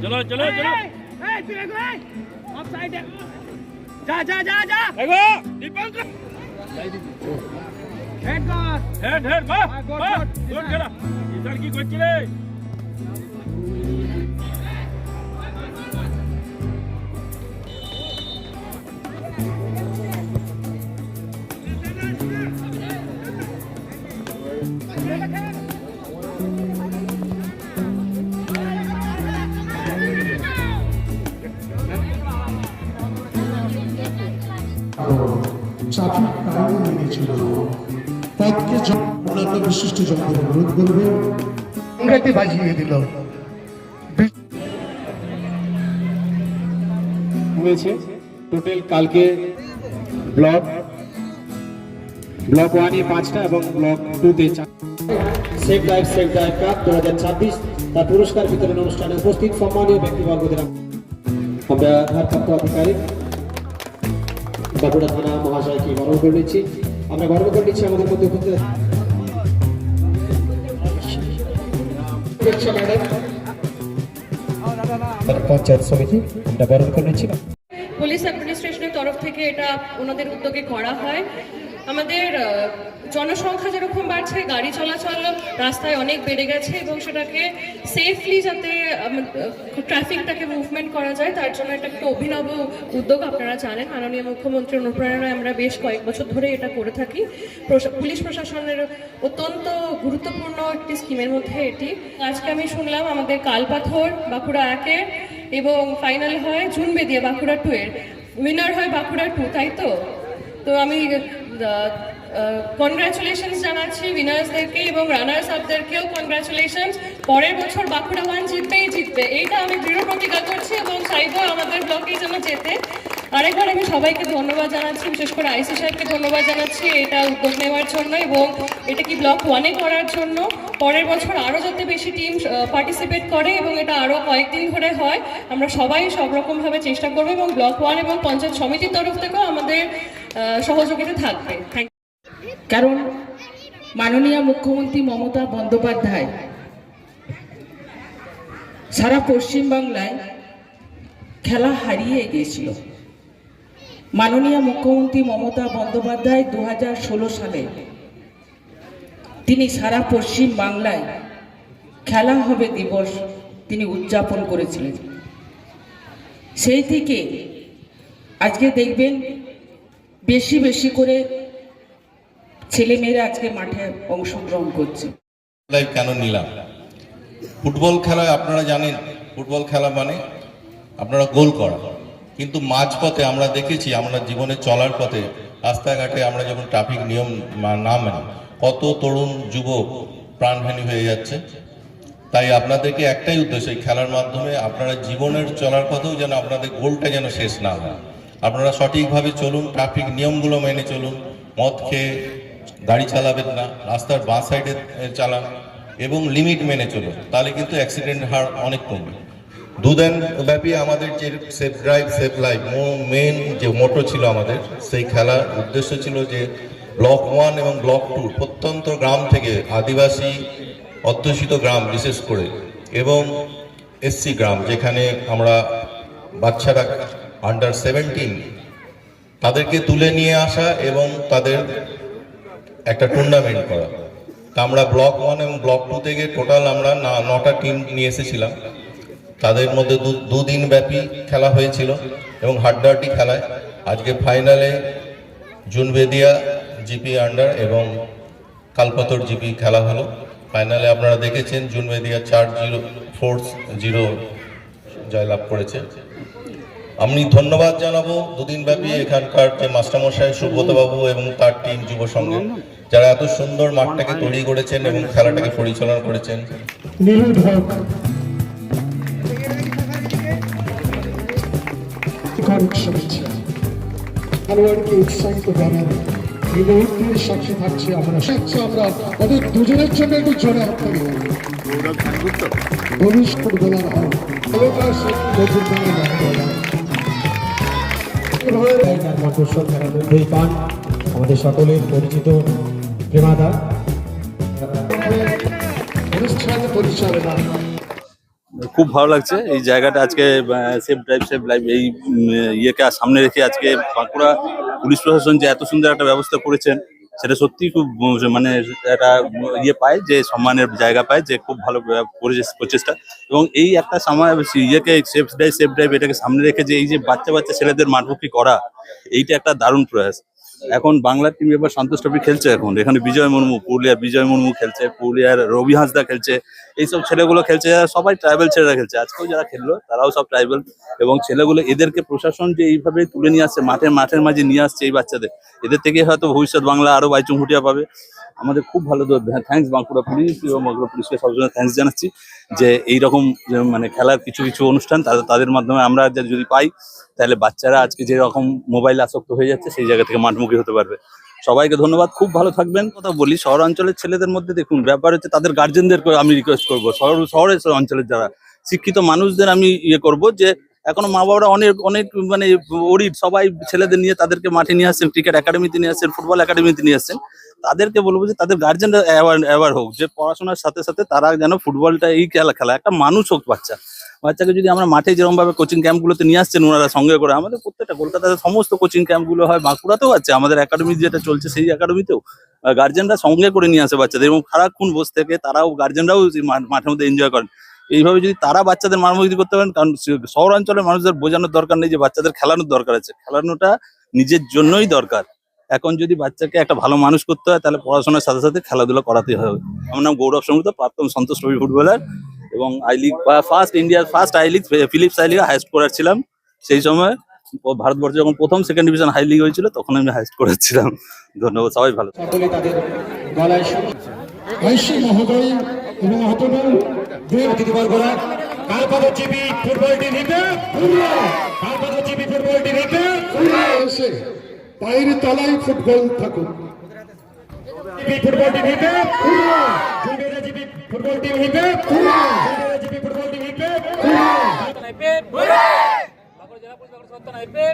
चलो चलो चलो ऑफ साइड है जा जा जा जा देखो दीपक हेड गॉड हेड गुड खेला इधर की कोई चले ট্রাফিক আইন মেনেছিল পথকে অন্যান্য বিশিষ্ট জনদের অনুরোধ করবে ইংরেজি বাজিয়ে দিল হয়েছে টোটাল কালকে ব্লক 1 এ 5টা এবং ব্লক 2 তে 4 সেভ লাইফ কাপ 2026 তার পুরস্কার বিতরণ অনুষ্ঠানে উপস্থিত সম্মানীয় ব্যক্তিবর্গদের আমরা ভারপ্রাপ্ত আধিকারিক বাঁকুড়া থানা মহাশয়কে বরণ করে নিচ্ছি। আমরা গর্ব করে নিচ্ছি আমাদের মধ্যে উপস্থিত পঞ্চায়েত সমিতি আমরা বরণ করে নিচ্ছি। পুলিশ অ্যাডমিনিস্ট্রেশনের তরফ থেকে এটা ওনাদের উদ্যোগে করা হয়। আমাদের জনসংখ্যা যেরকম বাড়ছে, গাড়ি চলাচল রাস্তায় অনেক বেড়ে গেছে এবং সেটাকে সেফলি যাতে ট্রাফিকটাকে মুভমেন্ট করা যায় তার জন্য এটা একটা অভিনব উদ্যোগ। আপনারা জানেন মাননীয় মুখ্যমন্ত্রীর অনুপ্রেরণায় আমরা বেশ কয়েক বছর ধরে এটা করে থাকি। পুলিশ প্রশাসনের অত্যন্ত গুরুত্বপূর্ণ একটি স্কিমের মধ্যে এটি। আজকে আমি শুনলাম আমাদের কালপাথর বাঁকুড়া 1-এর এবং ফাইনাল হয় জুনবেদিয়া বাঁকুড়া 2-এর, উইনার হয় বাঁকুড়া 2, তাই তো? তো আমি কনগ্রাচুলেশনস জানাচ্ছি উইনার্সদেরকে এবং রানার্স আপদেরকেও কনগ্রাচুলেশনস। পরের বছর বাঁকুড়া 1 জিতবে, এইটা আমি দৃঢ় প্রতিজ্ঞা করছি এবং চাইবো আমাদের ব্লকে যেন জেতে। আরেকবার আমি সবাইকে ধন্যবাদ জানাচ্ছি, বিশেষ করে আইসি সাহেবকে ধন্যবাদ জানাচ্ছি এটা উদ্যোগ নেওয়ার জন্য এবং এটা কি ব্লক 1-এ করার জন্য। পরের বছর আরও যাতে বেশি টিম পার্টিসিপেট করে এবং এটা আরও কয়েকদিন ধরে হয়, আমরা সবাই সব রকমভাবে চেষ্টা করবো এবং ব্লক 1 এবং পঞ্চায়েত সমিতির তরফ থেকেও আমাদের সহযোগিতা থাকবে। Thank you. কারণ মাননীয় মুখ্যমন্ত্রী মমতা বন্দ্যোপাধ্যায় সারা পশ্চিমবাংলায় খেলা হারিয়ে গিয়েছিল। মাননীয় মুখ্যমন্ত্রী মমতা বন্দ্যোপাধ্যায় 2016 সালে তিনি সারা পশ্চিম বাংলায় খেলা হবে দিবস তিনি উদযাপন করেছিলেন। সেই থেকে আজকে দেখবেন বেশি বেশি করে ছেলেমেয়েরা আজকে মাঠে অংশগ্রহণ করছে। কেন নিলাম? ফুটবল খেলায় আপনারা জানেন, ফুটবল খেলা মানে আপনারা গোল করা, কিন্তু মাঝপথে আমরা দেখেছি আমরা জীবনে চলার পথে রাস্তাঘাটে আমরা যখন ট্রাফিক নিয়ম না মানি কত তরুণ যুবক প্রাণহানি হয়ে যাচ্ছে। তাই আপনাদেরকে একটাই উদ্দেশ্য, এই খেলার মাধ্যমে আপনারা জীবনের চলার পথেও যেন আপনাদের গোলটা যেন শেষ না হয়। আপনারা সঠিকভাবে চলুন, ট্রাফিক নিয়মগুলো মেনে চলুন, মদ খেয়ে গাড়ি চালাবেন না, রাস্তার বাঁ সাইডে চালান এবং লিমিট মেনে চলুন, তাহলে কিন্তু অ্যাক্সিডেন্ট হার অনেক কমবে। 2 দিন ব্যাপী আমাদের যে safe drive safe life main যে মোটো ছিল আমাদের, সেই খেলার উদ্দেশ্য ছিল যে ব্লক 1 এবং ব্লক 2 প্রত্যন্ত গ্রাম থেকে আদিবাসী অধ্যুষিত গ্রাম বিশেষ করে এবং এসসি গ্রাম যেখানে আমরা বাচ্চারা আন্ডার 17 তাদেরকে তুলে নিয়ে আসা এবং তাদের একটা টুর্নামেন্ট করা। তা আমরা ব্লক 1 এবং ব্লক 2 থেকে টোটাল আমরা 9টা টিম নিয়ে এসেছিলাম। তাদের মধ্যে 2 দিন ব্যাপী খেলা হয়েছিল এবং হাড্ডাহাড্ডি খেলায় আজকে ফাইনালে জুনবেদিয়া জিপি আন্ডার এবং কালপাথর জিপি খেলা হলো। ফাইনালে আপনারা দেখেছেন জুনবেদিয়া 4-0 জয়লাভ করেছে। আমি ধন্যবাদ জানাবো 2 দিন ব্যাপী এখানকার যে মাস্টারমশাই সুব্রতবাবু এবং তার টিম যুব সঙ্গে, যারা এত সুন্দর মাঠটাকে তৈরি করেছেন এবং খেলাটাকে পরিচালনা করেছেন। খেলোয়াড়কে উৎসাহিত করার এই মুহূর্তের সাক্ষী থাকছে আমরা ওদের দুজনের জন্য একটু জোরে হাত তালি বলিস ফুটবলার হও আমাদের সকলের পরিচিত প্রেমাদা অনুষ্ঠান পরিচালনা খুব ভালো লাগছে এই জায়গাটা আজকে সেফ ড্রাইভ এই ইয়েকে সামনে রেখে আজকে বাঁকুড়া পুলিশ প্রশাসন যে এত সুন্দর একটা ব্যবস্থা করেছেন সেটা সত্যি খুব মানে একটা ইয়ে পায় যে সম্মানের জায়গা পায় যে খুব ভালো করেছে প্রচেষ্টা। এবং এই একটা সময় ইয়েকে সেফ ড্রাইভ এটাকে সামনে রেখে যে এই যে বাচ্চা ছেলেদের মাঠমুখী করা, এইটা একটা দারুণ প্রয়াস। এখন বাংলার টিম এবার সন্তোষ ট্রফি খেলছে, এখন এখানে বিজয় মুর্মু, পুরুলিয়ার বিজয় মুর্মু খেলছে, পুরুলিয়ার রবি হাঁসদা খেলছে, এইসব ছেলেগুলো খেলছে, যারা সবাই ট্রাইবাল ছেলেরা খেলছে। আজকেও যারা খেললো তারাও সব ট্রাইবাল। এবং ছেলেগুলো এদেরকে প্রশাসন যে এইভাবে তুলে নিয়ে আসছে, মাঠের মাঝে নিয়ে আসছে এই বাচ্চাদের, এদের থেকে হয়তো ভবিষ্যৎ বাংলা আরো বাইচুং-খুঁটিয়া পাবে। আমাদের খুব ভালো থ্যাঙ্কস বাঁকুড়া পুলিশ এবং বাঁকুড়া পুলিশকে সবসময় থ্যাঙ্কস জানাচ্ছি যে এইরকম মানে খেলার কিছু অনুষ্ঠান তাদের মাধ্যমে আমরা যদি পাই, তাহলে বাচ্চারা আজকে যেরকম মোবাইল আসক্ত হয়ে যাচ্ছে সেই জায়গা থেকে মাঠমুখী হতে পারবে। সবাইকে ধন্যবাদ, খুব ভালো থাকবেন। কথা বলি, শহরাঞ্চলের ছেলেদের মধ্যে দেখুন ব্যাপার হচ্ছে তাদের গার্জেনদেরকে আমি রিকোয়েস্ট করবো, শহরের অঞ্চলের যারা শিক্ষিত মানুষদের আমি ইয়ে করবো যে এখনো মা বাবারা অনেক মানে ওরিড, সবাই ছেলেদের নিয়ে তাদেরকে মাঠে নিয়ে আসছেন, ক্রিকেট একাডেমিতে নিয়ে আসছেন, ফুটবল একাডেমিতে নিয়ে আসছেন। তাদেরকে বলবো যে তাদের গার্জেনরা অ্যাওয়ার হোক যে পড়াশোনার সাথে সাথে তারা যেন ফুটবলটা এই খেলা একটা মানুষ হোক। বাচ্চাকে যদি আমরা মাঠে যেরকম ভাবে কোচিং ক্যাম্পগুলোতে নিয়ে আসছেন ওনারা সঙ্গে করে, আমাদের প্রত্যেকটা কলকাতাতে সমস্ত কোচিং ক্যাম্পগুলো হয়, বাঁকুড়াতেও আছে, আমাদের একাডেমি যেটা চলছে সেই একাডেমিতেও গার্জেনরা সঙ্গে করে নিয়ে আসে বাচ্চাদের, এবং সারাক্ষণ বসে থেকে তারাও গার্জেনরাও মাঠের মধ্যে এনজয় করেন। এইভাবে যদি তারা বাচ্চাদের মানমুক্তি করতে পারেন, কারণ শহরাঞ্চলের মানুষদের বোঝানোর দরকার নেই যে বাচ্চাদের খেলানোর দরকার আছে, খেলানোটা নিজের জন্যই দরকার। এখন যদি বাচ্চাকে একটা ভালো মানুষ করতে হয় তাহলে পড়াশোনার সাথে সাথে খেলাধুলা করাতেই হবে। আমার নাম গৌরব সংযুক্ত, প্রাক্তন সন্তোষ ট্রফি ফুটবলার, এবং ইন্ডিয়ার first I league Philips I লিগে হাই স্কোরার ছিলাম। সেই সময় ভারতবর্ষে যখন প্রথম সেকেন্ড ডিভিশন হাই লিগ হয়েছিল তখন আমি হাই স্কোরার ছিলাম। ধন্যবাদ, সবাই ভালো। সকলে তাদের গলায় ঐশী মহোদয় এবং অতনু অতিথিবর্গরা কালপদজীবী ফুটবল টিম হিপে কালপদজীবী ফুটবল টিম হিপে এসে পায়ের তলায় ফুটবল থাকুক। ফুটবল টিম হিপে জুনিয়রজীবী ফুটবল টিম হিপে জুনিয়রজীবী ফুটবল টিম হিপে বাঁকুড়া জেলা পরিষদ সন্তান আইপে